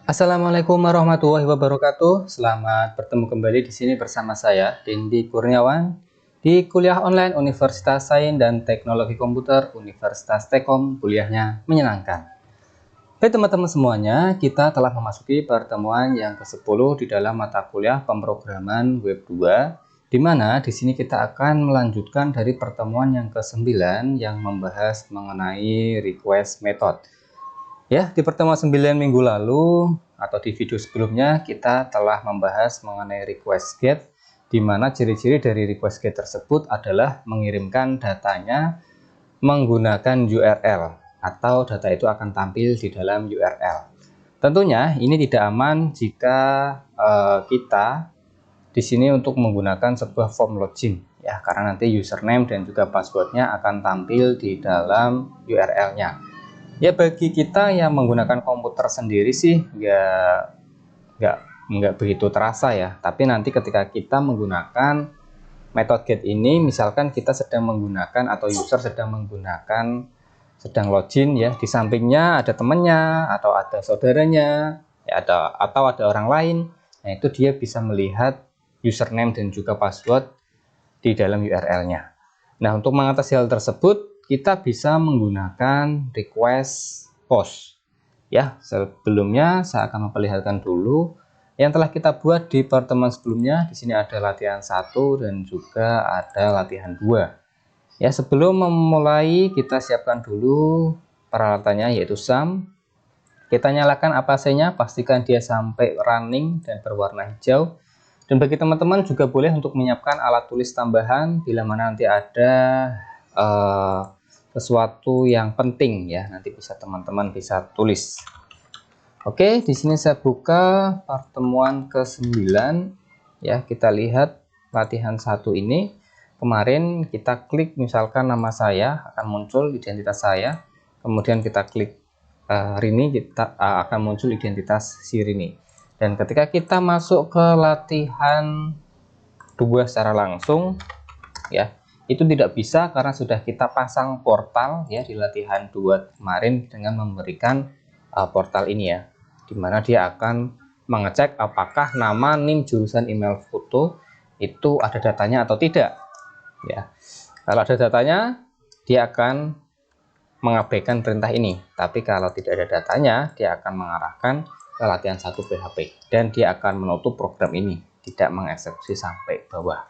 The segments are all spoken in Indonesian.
Assalamualaikum warahmatullahi wabarakatuh. Selamat bertemu kembali di sini bersama saya, Dendi Kurniawan, di kuliah online Universitas Sains dan Teknologi Komputer Universitas Tekom. Kuliahnya menyenangkan. Baik teman-teman semuanya, kita telah memasuki pertemuan yang ke-10 di dalam mata kuliah pemrograman web 2, di mana di sini kita akan melanjutkan dari pertemuan yang ke-9 yang membahas mengenai request method. Ya, di pertemuan 9 minggu lalu atau di video sebelumnya kita telah membahas mengenai request get, di mana ciri-ciri dari request get tersebut adalah mengirimkan datanya menggunakan URL atau data itu akan tampil di dalam URL. Tentunya ini tidak aman jika kita di sini untuk menggunakan sebuah form login ya, karena nanti username dan juga passwordnya akan tampil di dalam URL-nya. Ya, bagi kita yang menggunakan komputer sendiri sih nggak begitu terasa ya. Tapi nanti ketika kita menggunakan method get ini, misalkan kita sedang menggunakan atau user sedang login ya, di sampingnya ada temannya atau ada saudaranya ya, atau ada orang lain. Nah, itu dia bisa melihat username dan juga password di dalam URL-nya. Nah, untuk mengatasi hal tersebut kita bisa menggunakan request post. Ya, sebelumnya saya akan memperlihatkan dulu yang telah kita buat di pertemuan sebelumnya. Di sini ada latihan 1 dan juga ada latihan 2. Ya, sebelum memulai kita siapkan dulu peralatannya yaitu SAM. Kita nyalakan APC-nya, pastikan dia sampai running dan berwarna hijau. Dan bagi teman-teman juga boleh untuk menyiapkan alat tulis tambahan bila mana nanti ada sesuatu yang penting ya, nanti bisa teman-teman bisa tulis. Oke, di sini saya buka pertemuan ke-9 ya, kita lihat latihan 1 ini. Kemarin kita klik misalkan nama saya, akan muncul identitas saya. Kemudian kita klik Rini, kita akan muncul identitas si Rini. Dan ketika kita masuk ke latihan 2 secara langsung ya, itu tidak bisa karena sudah kita pasang portal ya di latihan 2 kemarin dengan memberikan portal ini ya, dimana dia akan mengecek apakah nama, NIM, jurusan, email, foto itu ada datanya atau tidak ya. Kalau ada datanya dia akan mengabaikan perintah ini, tapi kalau tidak ada datanya dia akan mengarahkan ke latihan 1 PHP dan dia akan menutup program ini, tidak mengeksekusi sampai bawah.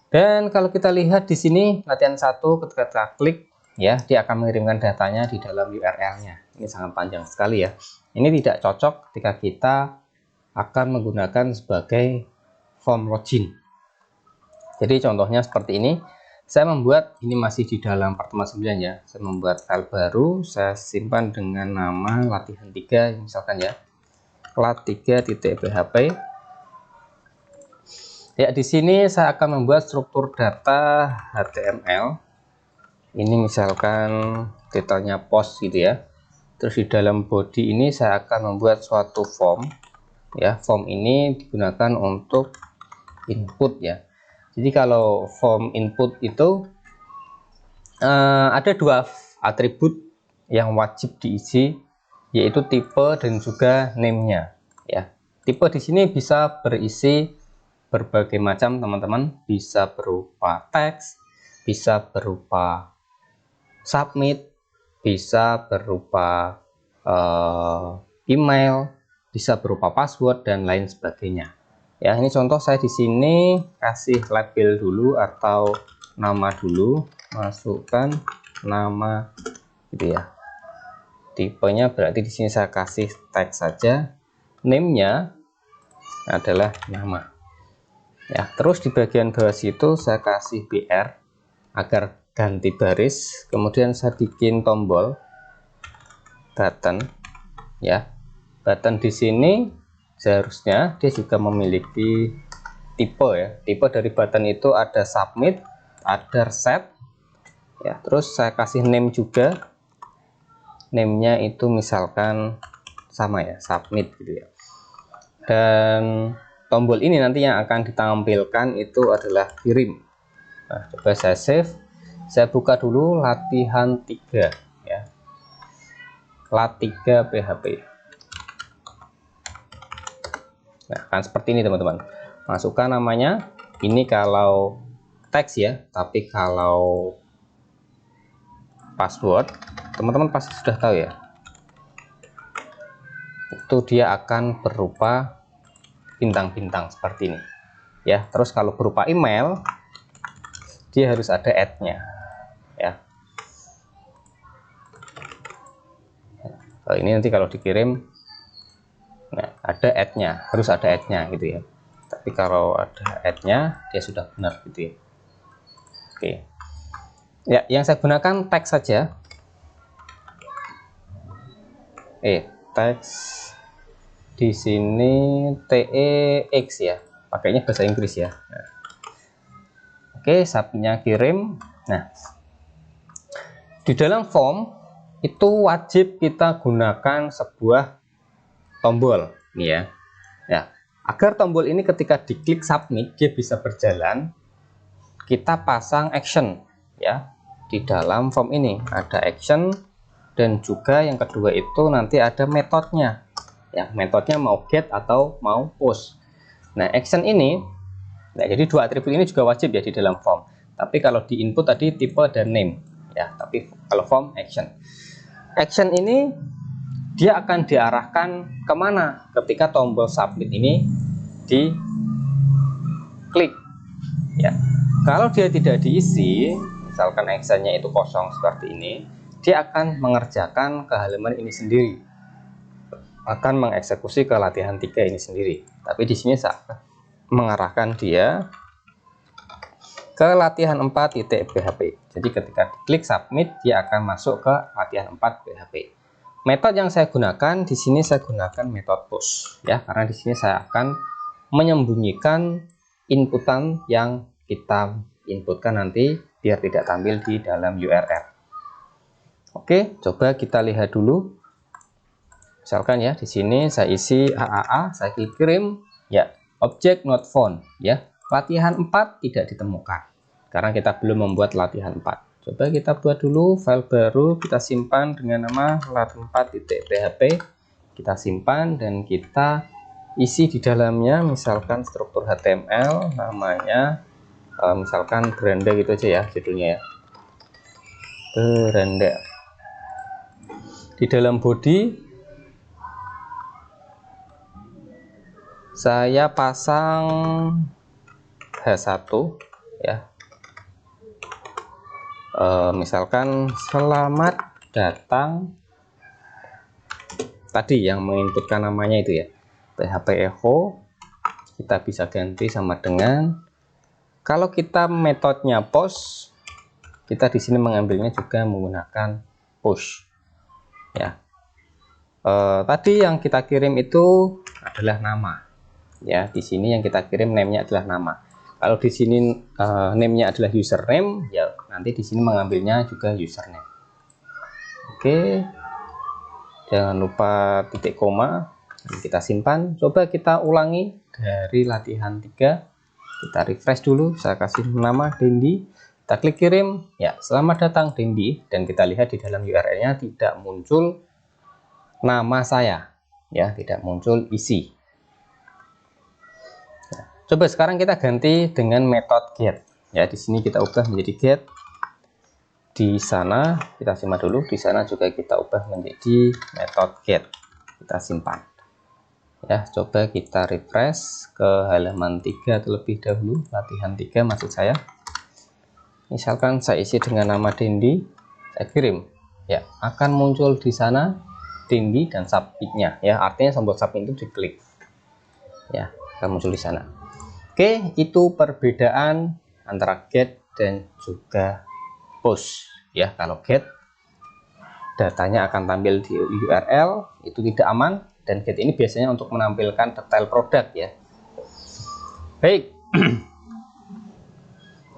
Dan kalau kita lihat di sini latihan 1, ketika kita klik ya, dia akan mengirimkan datanya di dalam URL-nya. Ini sangat panjang sekali ya. Ini tidak cocok ketika kita akan menggunakan sebagai form login. Jadi contohnya seperti ini. Saya membuat, ini masih di dalam pertemuan 9 ya. Saya membuat file baru, saya simpan dengan nama latihan 3 misalkan ya. lat3.php. Ya, di sini saya akan membuat struktur data HTML. Ini misalkan detailnya post gitu ya. Terus di dalam body ini saya akan membuat suatu form. Ya, form ini digunakan untuk input ya. Jadi kalau form input itu ada 2 atribut yang wajib diisi, yaitu tipe dan juga name-nya ya. Tipe di sini bisa berisi berbagai macam teman-teman, bisa berupa teks, bisa berupa submit, bisa berupa email, bisa berupa password dan lain sebagainya ya. Ini contoh saya di sini kasih label dulu atau nama dulu, masukkan nama gitu ya. Tipenya berarti di sini saya kasih teks saja, name-nya adalah nama. Ya, terus di bagian bawah situ saya kasih BR agar ganti baris, kemudian saya bikin tombol button ya. Button di sini seharusnya dia juga memiliki tipe ya. Tipe dari button itu ada submit, ada set ya. Terus saya kasih name juga. Name-nya itu misalkan sama ya, submit gitu ya. Dan tombol ini nanti yang akan ditampilkan itu adalah kirim. Nah, coba saya save, saya buka dulu latihan 3 ya, lat3 PHP. Nah, kan seperti ini teman-teman. Masukkan namanya. Ini kalau teks ya, tapi kalau password teman-teman pasti sudah tahu ya. Itu dia akan berupa bintang-bintang seperti ini. Ya, terus kalau berupa email dia harus ada @-nya ya. Ini nanti kalau dikirim, nah, ada @-nya, harus ada @-nya gitu ya. Tapi kalau ada @-nya dia sudah benar gitu ya. Oke. Ya, yang saya gunakan teks saja. Teks di sini TEX ya. Pakainya bahasa Inggris ya. Nah. Oke, submitnya kirim. Nah, di dalam form itu wajib kita gunakan sebuah tombol nih ya. Ya, agar tombol ini ketika diklik submit dia bisa berjalan, kita pasang action ya. Di dalam form ini ada action, dan juga yang kedua itu nanti ada metodenya. Ya, metodenya mau get atau mau post. Nah, action ini, nah jadi dua atribut ini juga wajib ya di dalam form. Tapi kalau di input tadi tipe dan name ya, tapi kalau form action. Action ini dia akan diarahkan kemana ketika tombol submit ini diklik ya. Kalau dia tidak diisi, misalkan actionnya itu kosong seperti ini, dia akan mengerjakan ke halaman ini sendiri, akan mengeksekusi ke latihan 3 ini sendiri. Tapi di sini saya mengarahkan dia ke latihan 4.php. Jadi ketika diklik submit dia akan masuk ke latihan 4.php. Metode yang saya gunakan di sini, saya gunakan metode push ya, karena di sini saya akan menyembunyikan inputan yang kita inputkan nanti biar tidak tampil di dalam URL. Oke, coba kita lihat dulu. Misalkan ya, di sini saya isi AAA, saya klik kirim, ya, object not found ya. Latihan 4 tidak ditemukan karena kita belum membuat latihan 4. Coba kita buat dulu file baru, kita simpan dengan nama lat4.php. Kita simpan dan kita isi di dalamnya, misalkan struktur HTML, namanya misalkan beranda gitu aja ya judulnya ya, beranda. Di dalam body saya pasang H1 ya, misalkan selamat datang, tadi yang menginputkan namanya itu ya PHP Echo, kita bisa ganti sama dengan, kalau kita metodenya post, kita di sini mengambilnya juga menggunakan push ya. Tadi yang kita kirim itu adalah nama ya, di sini yang kita kirim name-nya adalah nama. Kalau di sini name-nya adalah username ya, nanti di sini mengambilnya juga username. Oke, jangan lupa titik koma, kita simpan. Coba kita ulangi dari latihan 3, kita refresh dulu, saya kasih nama Dendi, kita klik kirim ya, selamat datang Dendi, dan kita lihat di dalam URL-nya tidak muncul nama saya ya, tidak muncul isi. Nah, coba sekarang kita ganti dengan metode get ya. Di sini kita ubah menjadi get, di sana kita simak dulu, di sana juga kita ubah menjadi metode get, kita simpan ya. Coba kita refresh ke halaman 3 terlebih dahulu, latihan 3 maksud saya. Misalkan saya isi dengan nama Dendi, saya kirim ya, akan muncul di sana Dendi dan submitnya ya, artinya tombol submit itu diklik ya, akan muncul di sana. Oke, itu perbedaan antara get dan juga push ya. Kalau get datanya akan tampil di URL, itu tidak aman, dan get ini biasanya untuk menampilkan detail produk ya. Baik,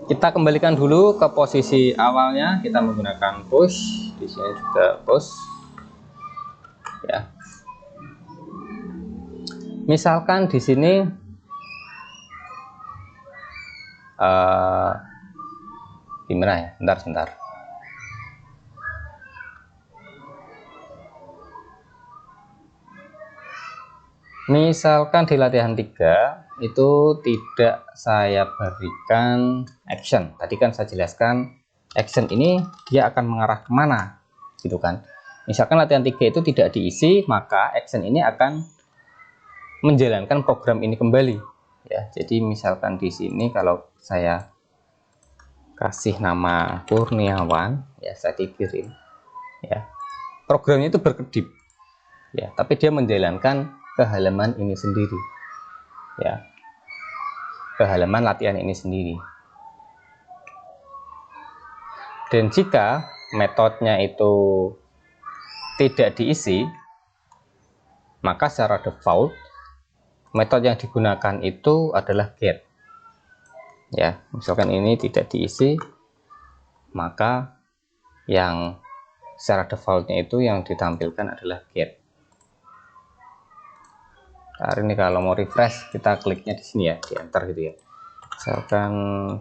kita kembalikan dulu ke posisi awalnya, kita menggunakan push, di sini juga push ya. Misalkan di sini gimana ya, sebentar. Misalkan di latihan 3 itu tidak saya berikan action. Tadi kan saya jelaskan action ini dia akan mengarah kemana gitu kan. Misalkan latihan 3 itu tidak diisi, maka action ini akan menjalankan program ini kembali ya. Jadi misalkan di sini kalau saya kasih nama Kurniawan ya, saya kirim ya, programnya itu berkedip ya, tapi dia menjalankan ke halaman ini sendiri ya, ke halaman latihan ini sendiri. Dan jika metodenya itu tidak diisi, maka secara default metode yang digunakan itu adalah get ya. Misalkan ini tidak diisi, maka yang secara defaultnya itu yang ditampilkan adalah get. Nah, ini kalau mau refresh kita kliknya di sini ya, di enter gitu ya. Misalkan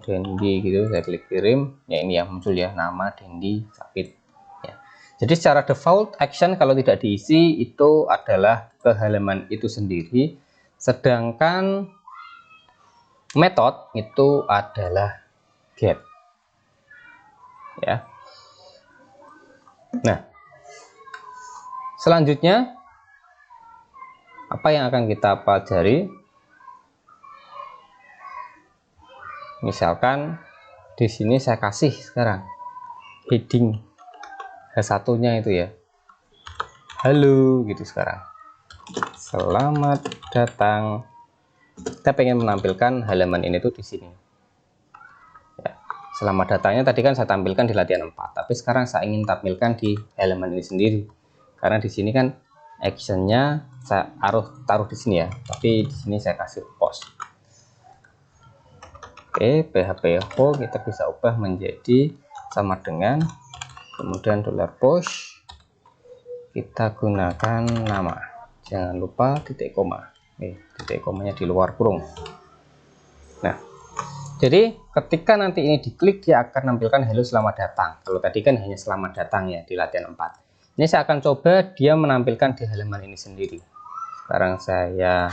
Dendi gitu, saya klik kirim ya, ini yang muncul ya, nama Dendi Sapit ya. Jadi secara default action kalau tidak diisi itu adalah ke halaman itu sendiri, sedangkan metode itu adalah get ya. Nah, selanjutnya apa yang akan kita pelajari? Misalkan di sini saya kasih sekarang heading H1-nya itu ya, halo gitu. Sekarang selamat datang, kita pengen menampilkan halaman ini tuh di sini ya. Selamat datangnya tadi kan saya tampilkan di latihan 4, tapi sekarang saya ingin tampilkan di halaman ini sendiri, karena di sini kan actionnya saya taruh di sini ya, tapi di sini saya kasih post. Oke, PHP Echo kita bisa ubah menjadi sama dengan, kemudian $push, kita gunakan nama, jangan lupa titik koma. Titik komanya di luar kurung. Nah, jadi ketika nanti ini diklik dia akan menampilkan halo selamat datang. Kalau tadi kan hanya selamat datang ya di latihan 4. Ini saya akan coba dia menampilkan di halaman ini sendiri. Sekarang saya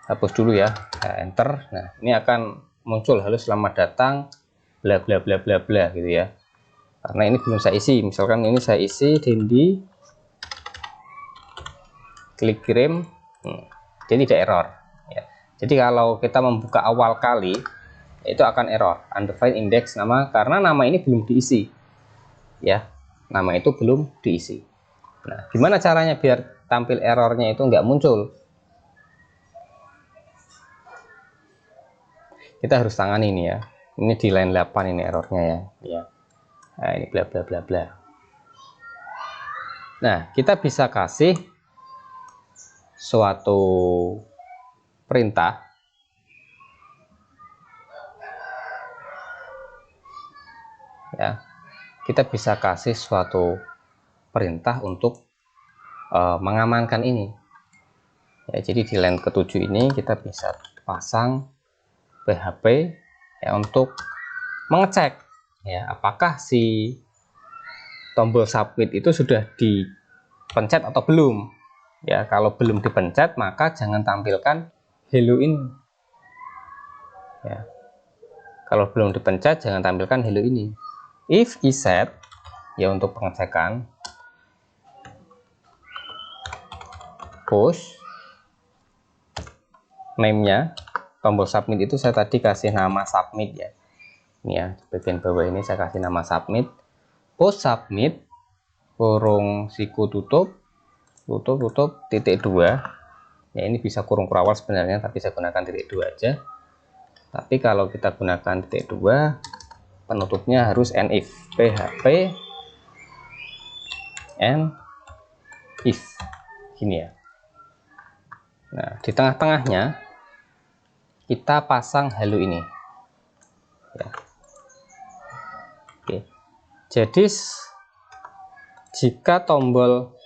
hapus dulu ya, saya enter. Nah, ini akan muncul halo selamat datang bla bla bla bla bla gitu ya, karena ini belum saya isi. Misalkan ini saya isi Dendi, klik kirim, dia tidak error ya. Jadi kalau kita membuka awal kali itu akan error undefined index nama, karena nama ini belum diisi ya, nama itu belum diisi. Nah, gimana caranya biar tampil errornya itu nggak muncul? Kita harus tangani ini ya. Ini di line 8 ini errornya ya. Nah, ini bla bla bla bla. Nah, kita bisa kasih suatu perintah ya. Kita bisa kasih suatu perintah untuk mengamankan ini. Ya, jadi di line ke-7 ini kita bisa pasang PHP ya untuk mengecek ya apakah si tombol submit itu sudah dipencet atau belum ya. Kalau belum dipencet maka jangan tampilkan hello ini ya. Kalau belum dipencet jangan tampilkan hello ini. If is set ya untuk pengecekan, push name-nya tombol submit itu saya tadi kasih nama submit ya. Ini ya, bagian bawah ini saya kasih nama submit. Post submit kurung siku tutup titik 2 ya. Ini bisa kurung kurawal sebenarnya, tapi saya gunakan titik 2 aja. Tapi kalau kita gunakan titik 2 penutupnya harus if, php if gini ya. Nah, di tengah-tengahnya kita pasang halo ini ya. Oke, jadi jika tombol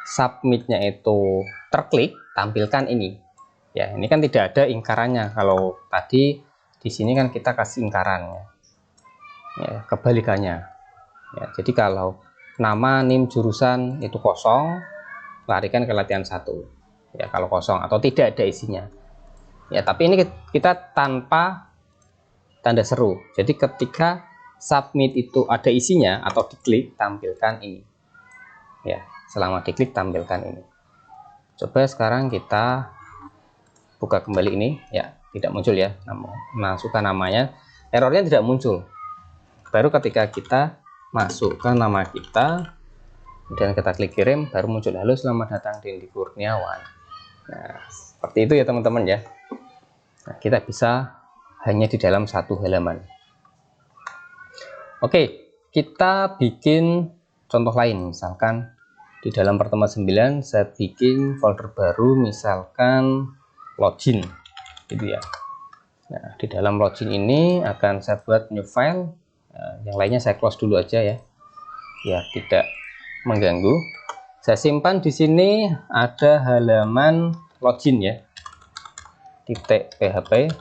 submitnya itu terklik, tampilkan ini ya. Ini kan tidak ada ingkarannya. Kalau tadi di sini kan kita kasih ingkaran ya, kebalikannya ya. Jadi kalau nama nim jurusan itu kosong larikan ke latihan 1 ya kalau kosong atau tidak ada isinya ya. Tapi ini kita tanpa tanda seru, jadi ketika submit itu ada isinya atau diklik, tampilkan ini ya. Selama diklik tampilkan ini. Coba sekarang kita buka kembali ini ya, tidak muncul ya, masukkan namanya, errornya tidak muncul. Baru ketika kita masukkan nama kita dan kita klik kirim, baru muncul, halo selamat datang Dendi Kurniawan. Nah seperti itu ya teman-teman ya. Nah, kita bisa hanya di dalam satu halaman. Oke, kita bikin contoh lain. Misalkan di dalam pertemuan 9 saya bikin folder baru, misalkan login gitu ya. Nah di dalam login ini akan saya buat new file. Nah, yang lainnya saya close dulu aja ya, ya tidak mengganggu. Saya simpan di sini ada halaman login ya, .php.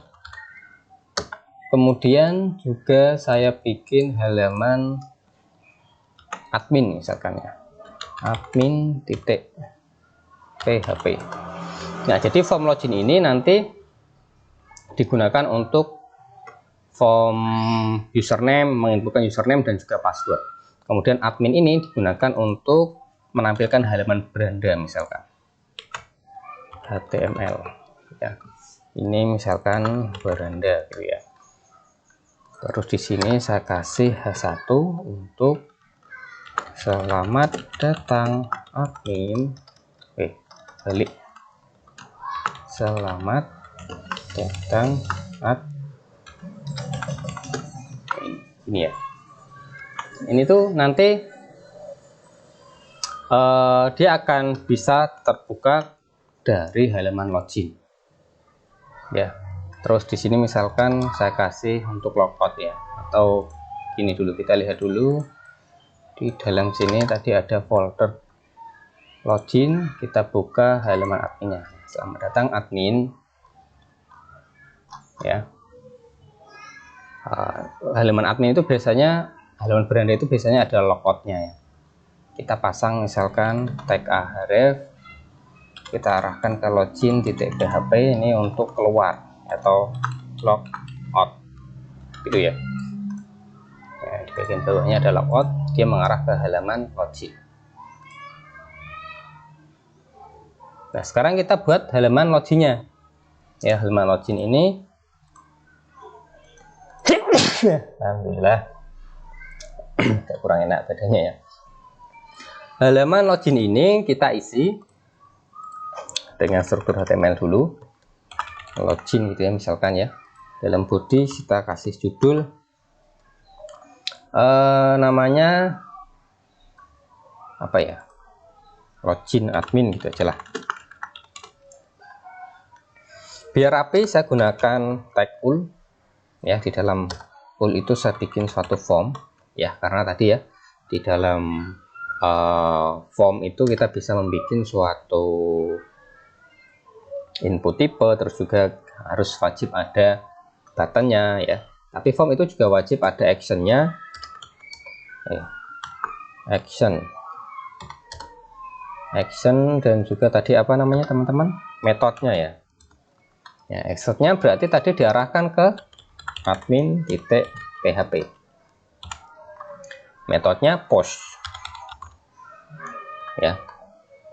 Kemudian juga saya bikin halaman admin misalkan ya, admin.php. Nah jadi form login ini nanti digunakan untuk form username, menginputkan username dan juga password. Kemudian admin ini digunakan untuk menampilkan halaman beranda misalkan HTML ya. Ini misalkan beranda gitu ya. Terus di sini saya kasih H1 untuk selamat datang admin. Balik. Selamat datang ini ya. Ini tuh nanti dia akan bisa terbuka dari halaman login ya. Terus di sini misalkan saya kasih untuk logout ya, atau ini dulu, kita lihat dulu di dalam sini tadi ada folder login, kita buka halaman adminnya. Selamat datang admin ya. Halaman admin itu biasanya, halaman beranda itu biasanya ada logoutnya ya. Kita pasang misalkan tag ahref, kita arahkan ke login.php ini untuk keluar atau logout gitu ya. Di bagian bawahnya ada logout, dia mengarah ke halaman login. Nah sekarang kita buat halaman loginnya ya. Halaman login ini alhamdulillah agak kurang enak badannya ya. Halaman login ini kita isi dengan struktur HTML dulu, login gitu ya misalkan ya. Dalam body kita kasih judul namanya apa ya, login admin gitu aja lah. Biar rapi saya gunakan tag pool ya. Di dalam pool itu saya bikin suatu form ya, karena tadi ya di dalam form itu kita bisa membuat suatu input type, terus juga harus wajib ada buttonnya ya. Tapi form itu juga wajib ada actionnya ya. action dan juga tadi apa namanya teman-teman, metodenya ya. Ya actionnya berarti tadi diarahkan ke admin.php, metodenya post ya.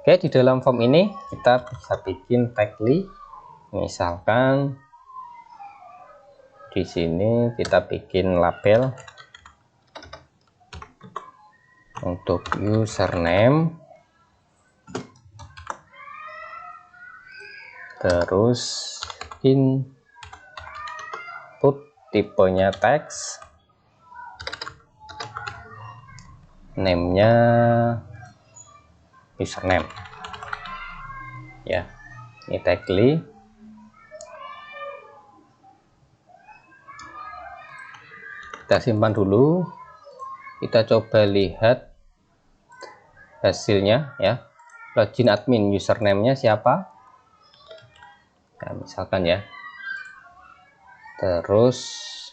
Oke, di dalam form ini kita bisa bikin tagly, misalkan di sini kita bikin label untuk username, terus input tipenya teks, name-nya username ya. Ini tagly. Kita simpan dulu, kita coba lihat hasilnya ya. Login admin, username-nya siapa, nah, misalkan ya. Terus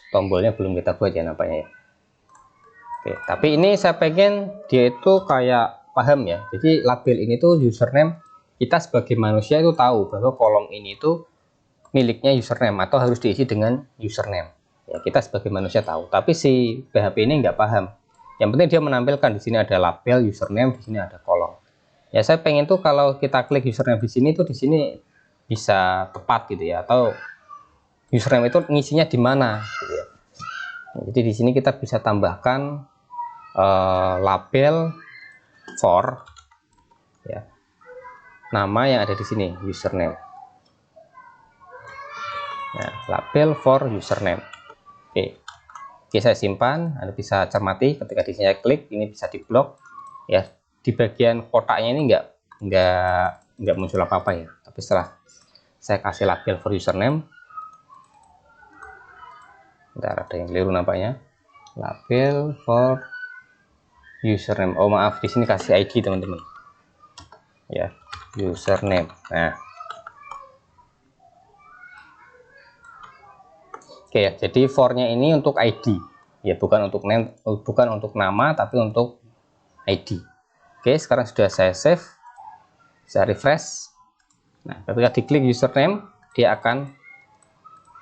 tombolnya belum kita buat ya nampaknya ya. Oke, tapi ini saya pengen dia itu kayak paham ya. Jadi label ini tuh username, kita sebagai manusia itu tahu bahwa kolom ini tuh miliknya username atau harus diisi dengan username. Ya, kita sebagai manusia tahu, tapi si PHP ini nggak paham. Yang penting dia menampilkan di sini ada label username, di sini ada kolom. Ya saya pengen tuh kalau kita klik username di sini tuh di sini bisa tepat gitu ya, atau username itu ngisinya di mana gitu ya. Jadi di sini kita bisa tambahkan label for ya, nama yang ada di sini username. Nah, label for username. Oke, saya simpan. Anda bisa cermati ketika di sini saya klik, ini bisa diblok ya. Di bagian kotaknya ini nggak muncul apa-apa ya. Tapi setelah saya kasih label for username, bentar, ada yang keliru nampaknya. Label for username. Oh maaf, di sini kasih ID teman-teman. Ya, username. Nah, oke ya. Jadi for-nya ini untuk ID. Ya, bukan untuk name, bukan untuk nama, tapi untuk ID. Oke, sekarang sudah saya save. Saya refresh. Nah, ketika diklik username, dia akan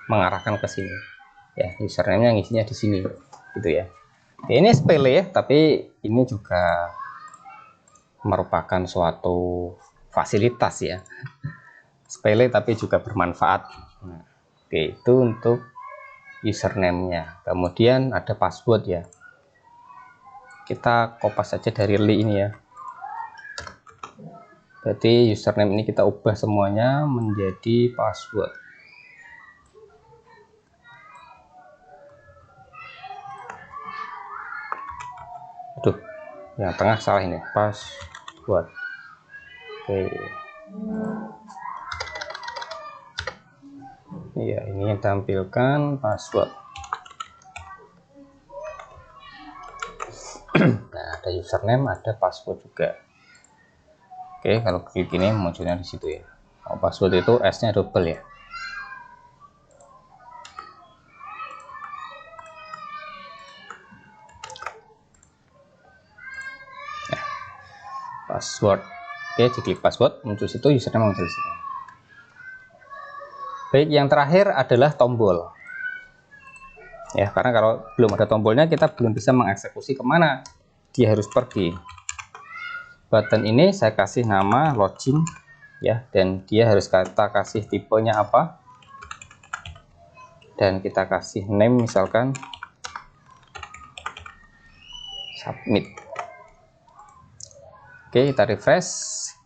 mengarahkan ke sini. Ya, username-nya ngisinya di sini, gitu ya. Oke, ini sepele ya, tapi ini juga merupakan suatu fasilitas ya. Sepele tapi juga bermanfaat. Nah, oke, itu untuk username-nya. Kemudian ada password ya. Kita kopas saja dari li ini ya. Berarti username ini kita ubah semuanya menjadi password. Aduh, yang tengah salah ini, password. Oke. Iya, ini yang tampilkan password. Nah, ada username, ada password juga. Oke, kalau klik ini munculnya di situ ya. Oh, password itu S-nya double ya. Nah, password. Oke, diklik password, muncul situ, username muncul situ. Baik, yang terakhir adalah tombol. Ya, karena kalau belum ada tombolnya kita belum bisa mengeksekusi kemana dia harus pergi. Button ini saya kasih nama login ya, dan dia harus kita kasih tipenya apa, dan kita kasih name misalkan submit. Oke, kita refresh,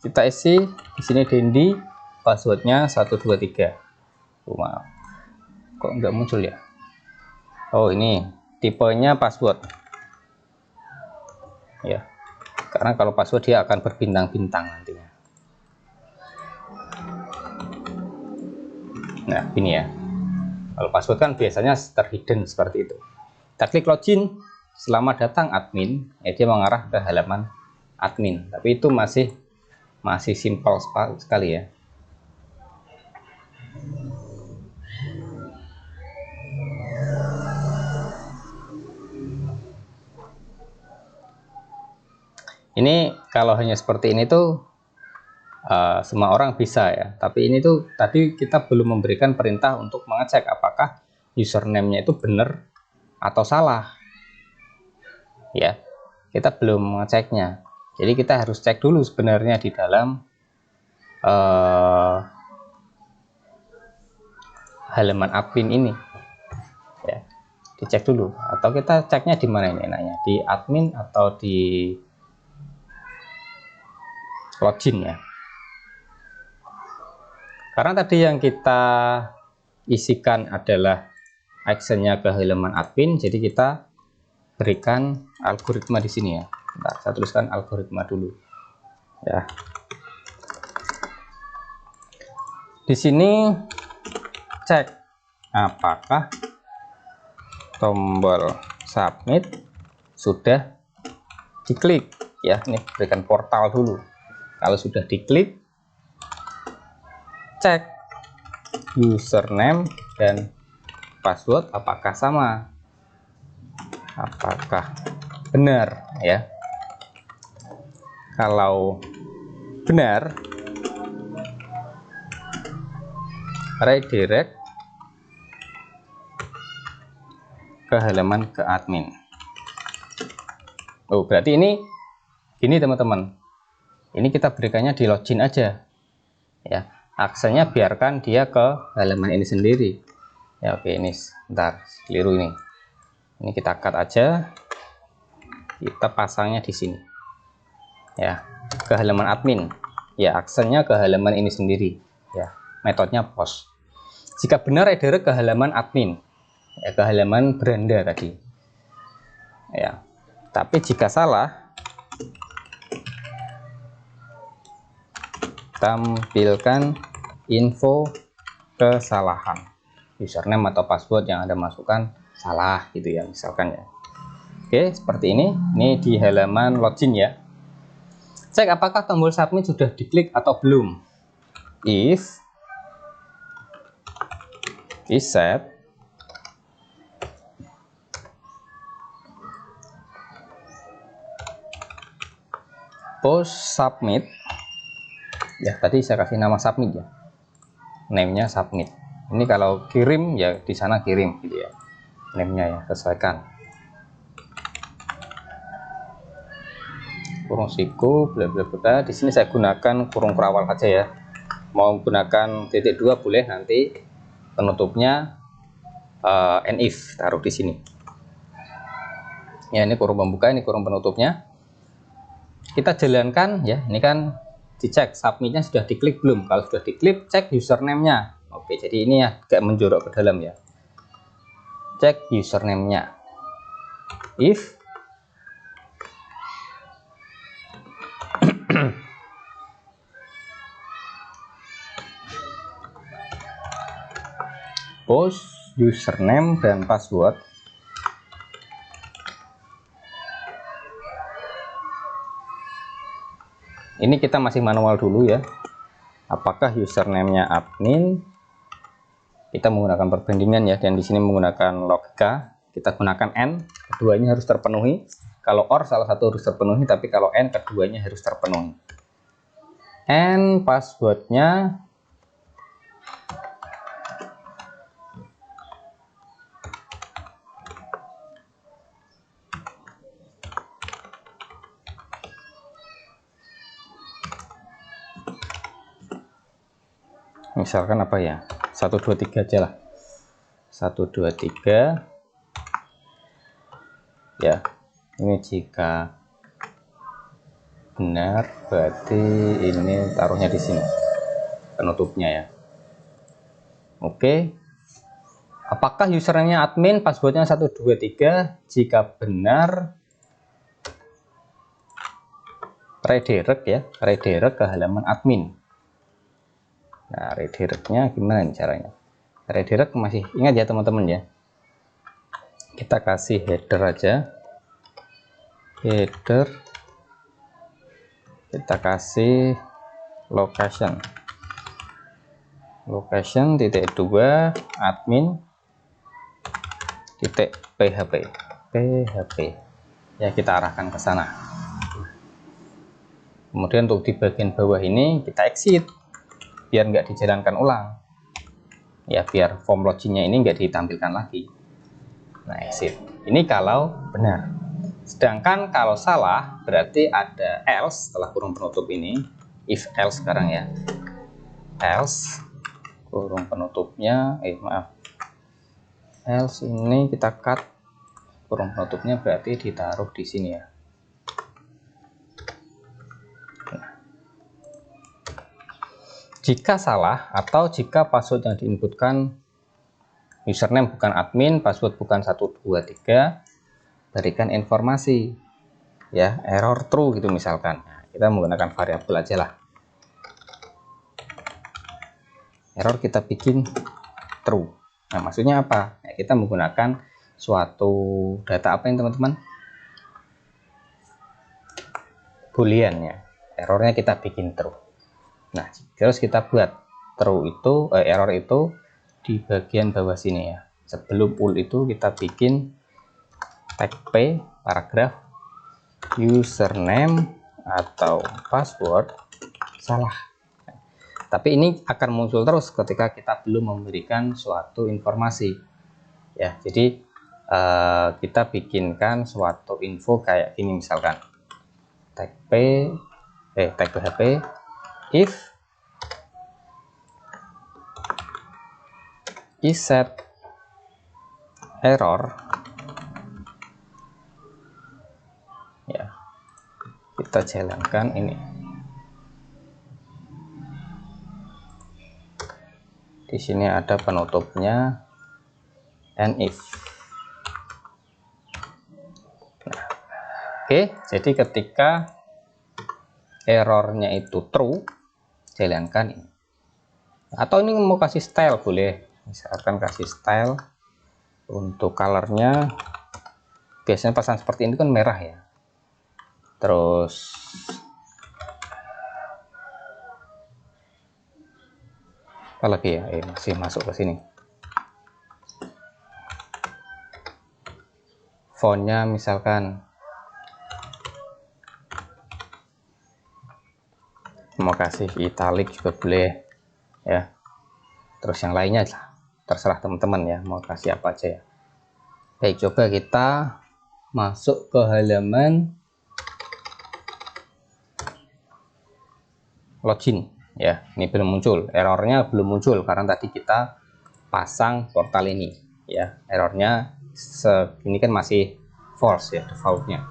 kita isi di sini Dendi, passwordnya 123. Maaf, kok nggak muncul ya? Oh, ini tipenya password ya, karena kalau password dia akan berbintang-bintang nantinya. Nah, ini ya, kalau password kan biasanya terhidden seperti itu. Kita klik login, selamat datang admin, ya dia mengarah ke halaman admin, tapi itu masih simpel sekali ya. Ini kalau hanya seperti ini tuh semua orang bisa ya, tapi ini tuh tadi kita belum memberikan perintah untuk mengecek apakah username-nya itu benar atau salah ya, kita belum mengeceknya. Jadi kita harus cek dulu sebenarnya di dalam halaman admin ini ya, dicek dulu. Atau kita ceknya di mana ini enaknya, di admin atau di login ya, karena tadi yang kita isikan adalah actionnya ke halaman admin, jadi kita berikan algoritma di sini ya. Bentar, saya tuliskan algoritma dulu ya. Di sini cek apakah tombol submit sudah diklik ya. Ini berikan portal dulu. Kalau sudah diklik, cek username dan password apakah sama, apakah benar ya. Kalau benar, redirect ke halaman ke admin. Oh, berarti ini gini teman-teman. Ini kita berikannya di login aja. Ya, aksesnya biarkan dia ke halaman ini sendiri. Ya, oke, ini bentar, keliru ini. Ini kita cut aja. Kita pasangnya di sini. Ya, ke halaman admin. Ya, aksesnya ke halaman ini sendiri. Ya, metodenya post. Jika benar redirect ke halaman admin. Ya, ke halaman beranda tadi. Ya. Tapi jika salah, tampilkan info kesalahan. Username atau password yang Anda masukkan salah gitu ya, misalkan ya. Oke, seperti ini. Ini di halaman login ya. Cek apakah tombol submit sudah diklik atau belum. If is set post submit, ya tadi saya kasih nama submit ya, name-nya submit. Ini kalau kirim ya di sana kirim gitu ya, name-nya ya sesuaikan. Kurung siku bla bla bla. Di sini saya gunakan kurung perawal saja ya. Mau gunakan titik 2 boleh, nanti penutupnya if taruh di sini. Ya, ini kurung pembuka, ini kurung penutupnya. Kita jalankan ya, ini kan dicek submitnya sudah diklik belum. Kalau sudah diklik, cek username-nya. Oke, jadi ini ya agak menjorok ke dalam ya. Cek username-nya. If post username dan password ini kita masih manual dulu ya. Apakah username-nya admin? Kita menggunakan perbandingan ya, dan di sini menggunakan logika. Kita gunakan n, keduanya harus terpenuhi. Kalau or salah satu harus terpenuhi, tapi kalau n keduanya harus terpenuhi. N passwordnya misalkan apa ya, 123 aja lah, 123 ya. Ini jika benar berarti ini taruhnya di sini penutupnya ya. Oke, apakah username-nya admin, passwordnya 123? Jika benar, redirect ya, redirect ke halaman admin. Nah, redirectnya gimana nih caranya? Redirect masih ingat ya teman-teman ya. Kita kasih header aja. Header. Kita kasih location. Location titik 2 admin titik php. PHP. Ya, kita arahkan ke sana. Kemudian untuk di bagian bawah ini kita exit biar nggak dijalankan ulang ya, biar form loginnya ini nggak ditampilkan lagi. Nah, exit ini kalau benar. Sedangkan kalau salah berarti ada else setelah kurung penutup ini. If else sekarang ya, else kurung penutupnya else ini kita cut, kurung penutupnya berarti ditaruh di sini ya. Jika salah atau jika password yang diinputkan username bukan admin, password bukan 123, berikan informasi ya, error true gitu misalkan. Nah, kita menggunakan variabel aja lah. Error kita bikin true. Nah, maksudnya apa? Nah, kita menggunakan suatu data apa ini teman-teman? Boolean ya. Errornya kita bikin true. Nah, terus kita buat true itu error itu di bagian bawah sini ya. Sebelum ul itu kita bikin tag p paragraf username atau password salah. Tapi ini akan muncul terus ketika kita belum memberikan suatu informasi ya. Jadi kita bikinkan suatu info kayak gini, misalkan tag PHP if iset error ya, kita jalankan ini. Di sini ada penutupnya and if. Nah, oke, jadi ketika errornya itu true, jalankan ini. Atau ini mau kasih style boleh, misalkan kasih style untuk colornya. Biasanya pasang seperti ini kan merah ya. Terus apa lagi ya, masih masuk ke sini. Fontnya misalkan mau kasih italic juga boleh ya. Terus yang lainnya terserah teman-teman ya, mau kasih apa aja ya. Baik, coba kita masuk ke halaman login ya. Ini belum muncul, errornya belum muncul karena tadi kita pasang portal ini ya. Errornya ini kan masih false ya, defaultnya.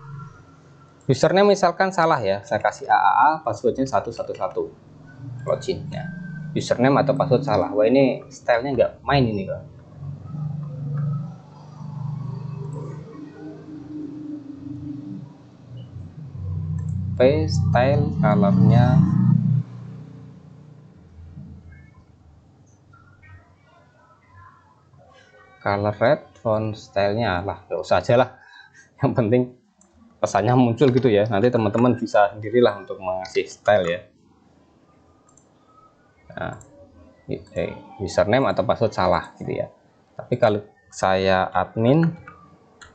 Username misalkan salah ya, saya kasih AAA, passwordnya 111 login ya. Username atau password salah. Wah, ini stylenya nggak main ini kok. Style colornya color red, font stylenya lah nggak usah aja lah, yang penting pesannya muncul gitu ya. Nanti teman-teman bisa sendirilah untuk mengasih style ya. Nah, username atau password salah gitu ya. Tapi kalau saya admin,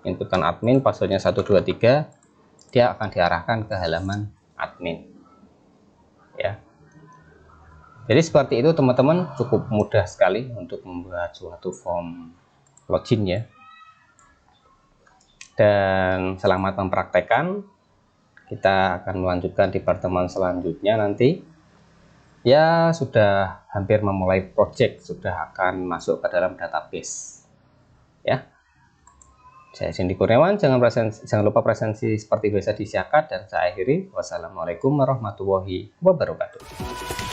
inputkan admin, passwordnya 123, dia akan diarahkan ke halaman admin ya. Jadi seperti itu teman-teman, cukup mudah sekali untuk membuat suatu form login ya. Dan selamat mempraktekkan. Kita akan melanjutkan di pertemuan selanjutnya nanti. Ya, sudah hampir memulai project, sudah akan masuk ke dalam database ya. Saya Cindy Kurniawan, jangan lupa presensi seperti biasa disiapkan, dan saya akhiri. Wassalamualaikum warahmatullahi wabarakatuh.